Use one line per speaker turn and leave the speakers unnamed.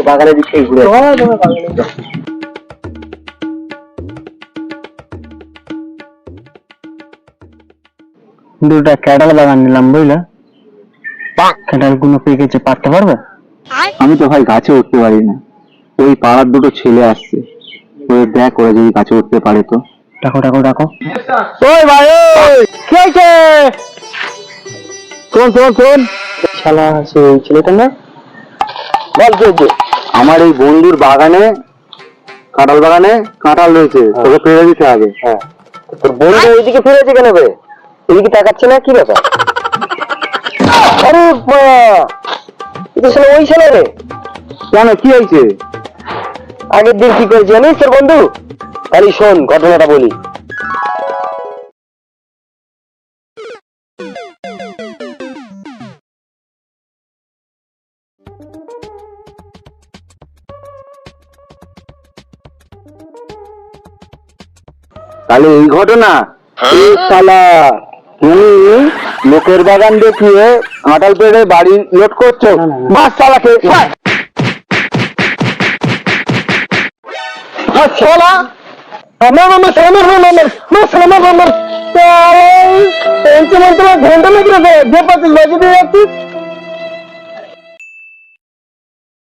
বাগানের দিকে ঘুরে দুটা ক্যাডাল বাগান নিলাম বুঝলে, ক্যাডাল গুলো পেকেছে, পারতে পারবে?
আমি তো ভাই গাছে উঠতে পারি না, ওই পাড়ার দুটো ছেলে আসছে, ওদের দেখ ওরা যদি গাছে উঠতে পারে তো।
ডাকো ডাকো ডাকো। ওই ভাই ওই কি হয়েছে?
শোন শোন শোন,
শালা সেই ছেলেটা না, বল কি হয়েছে?
আমার এই বন্ধুর বাগানে, কাঁঠাল বাগানে কাঁঠাল রয়েছে, তোকে পেরে দিতে হবে।
হ্যাঁ, তোর বন্ধু ওইদিকে ফিরেছে কেন বে? এদিকে তাকাচ্ছে না, কি ব্যাপার? আরে এটা ছিল ওই ছেলে রে।
কেন, কি হয়েছে?
আগের দিন কি করেছে জানিস তোর বন্ধু? তাহলে শোন ঘটনাটা বলি।
তাহলে এই ঘটনা? এই শালা, তুমি লোকের বাগান দেখিয়ে কাঁঠাল পেড়ে বাড়ি লোড করছো? মাছ শালাকে,
শালা আমার মামা আমার ঘন্টা লেগে যে 25 বাজে দিয়ে যাচ্ছিস